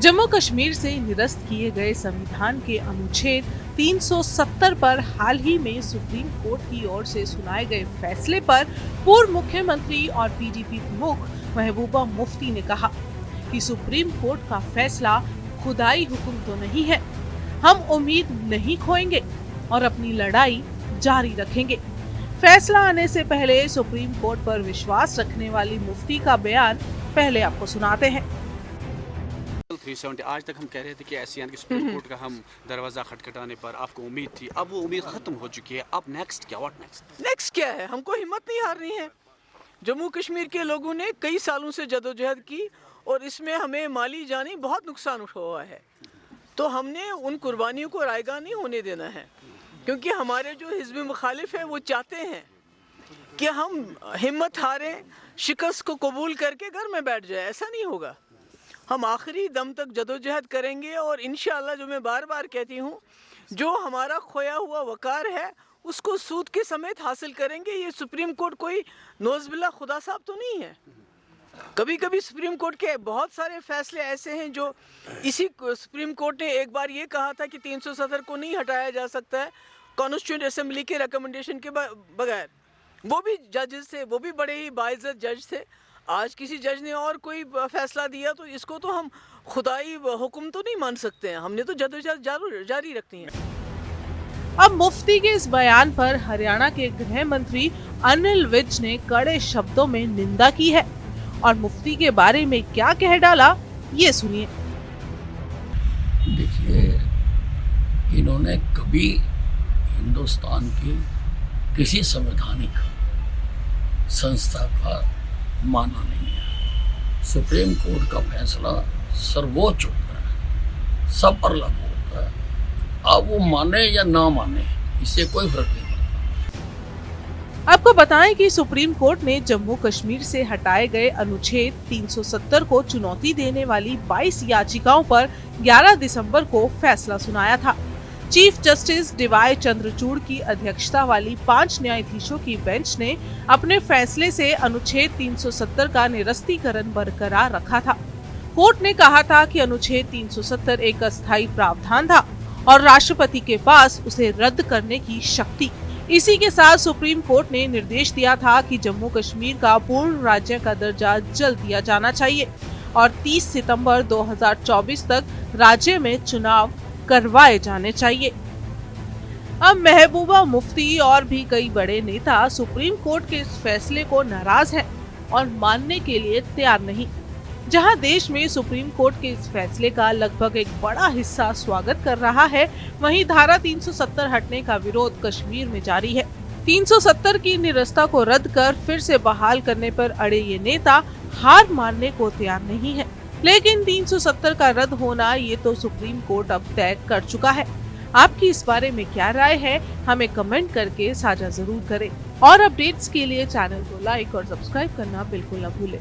जम्मू कश्मीर से निरस्त किए गए संविधान के अनुच्छेद 370 पर हाल ही में सुप्रीम कोर्ट की ओर से सुनाए गए फैसले पर पूर्व मुख्यमंत्री और पीडीपी प्रमुख महबूबा मुफ्ती ने कहा कि सुप्रीम कोर्ट का फैसला खुदाई हुक्म तो नहीं है। हम उम्मीद नहीं खोएंगे और अपनी लड़ाई जारी रखेंगे। फैसला आने से पहले सुप्रीम कोर्ट पर विश्वास रखने वाली मुफ्ती का बयान पहले आपको सुनाते हैं। 370 आज तक हम कह रहे थे कि ऐसी कि सुप्रीम कोर्ट का हम दरवाजा खटखटाने पर आपको उम्मीद थी, अब वो उम्मीद खत्म हो चुकी है। अब नेक्स्ट क्या? व्हाट नेक्स्ट क्या है? हमको हिम्मत नहीं हारनी है। जम्मू कश्मीर के लोगों ने कई सालों से जदोजहद की और इसमें हमें माली जानी बहुत नुकसान हुआ है, तो हमने उन कुर्बानियों को रायगा नहीं होने देना है, क्योंकि हमारे जो हिज़्ब मुखालिफ है वो चाहते हैं कि हम हिम्मत हारें, शिकस्त को कबूल करके घर में बैठ जाए। ऐसा नहीं होगा। हम आखिरी दम तक जदोजहद करेंगे और इंशाअल्लाह, जो मैं बार बार कहती हूँ, जो हमारा खोया हुआ वकार है उसको सूद के समेत हासिल करेंगे। ये सुप्रीम कोर्ट कोई नौज़बिल्ला खुदा साहब तो नहीं है। कभी कभी सुप्रीम कोर्ट के बहुत सारे फैसले ऐसे हैं जो इसी सुप्रीम कोर्ट ने एक बार ये कहा था कि 370 को नहीं हटाया जा सकता है कॉन्स्टिट्यूंट असेंबली के रिकमेंडेशन के बगैर। वो भी जजेस थे, वो भी बड़े ही बाइज्जत जज थे। आज किसी जज ने और कोई फैसला दिया तो इसको तो हम खुदाई हुक्म तो नहीं मान सकते हैं। हमने तो जदोजहद जारी रखनी है। अब मुफ्ती के इस बयान पर हरियाणा के गृह मंत्री अनिल विज ने कड़े शब्दों में निंदा की है और मुफ्ती के बारे में क्या कह डाला, ये सुनिए। देखिए, इन्होंने कभी हिंदुस्तान की किसी संवैधानिक संस्था का माना नहीं है। सुप्रीम कोर्ट का फैसला सर्वोच्च होता है, सब पर लागू होता है। अब वो माने या ना माने, इससे कोई फर्क नहीं पड़ता। आपको बताएं कि सुप्रीम कोर्ट ने जम्मू कश्मीर से हटाए गए अनुच्छेद 370 को चुनौती देने वाली 22 याचिकाओं पर 11 दिसंबर को फैसला सुनाया था। चीफ जस्टिस डीवाई चंद्रचूड़ की अध्यक्षता वाली 5 न्यायाधीशों की बेंच ने अपने फैसले से अनुच्छेद 370 का निरस्तीकरण बरकरार रखा था। कोर्ट ने कहा था कि अनुच्छेद 370 एक अस्थायी प्रावधान था और राष्ट्रपति के पास उसे रद्द करने की शक्ति। इसी के साथ सुप्रीम कोर्ट ने निर्देश दिया था कि जम्मू कश्मीर का पूर्ण राज्य का दर्जा जल्द दिया जाना चाहिए और 30 सितंबर 2024 तक राज्य में चुनाव करवाए जाने चाहिए। अब महबूबा मुफ्ती और भी कई बड़े नेता सुप्रीम कोर्ट के इस फैसले को नाराज हैं और मानने के लिए तैयार नहीं। जहां देश में सुप्रीम कोर्ट के इस फैसले का लगभग एक बड़ा हिस्सा स्वागत कर रहा है, वहीं धारा 370 हटने का विरोध कश्मीर में जारी है। 370 की निरस्ता को रद्द कर फिर से बहाल करने पर अड़े ये नेता हार मानने को तैयार नहीं है। लेकिन 370 का रद्द होना ये तो सुप्रीम कोर्ट अब तय कर चुका है। आपकी इस बारे में क्या राय है, हमें कमेंट करके साझा जरूर करें और अपडेट्स के लिए चैनल को लाइक और सब्सक्राइब करना बिल्कुल न भूलें।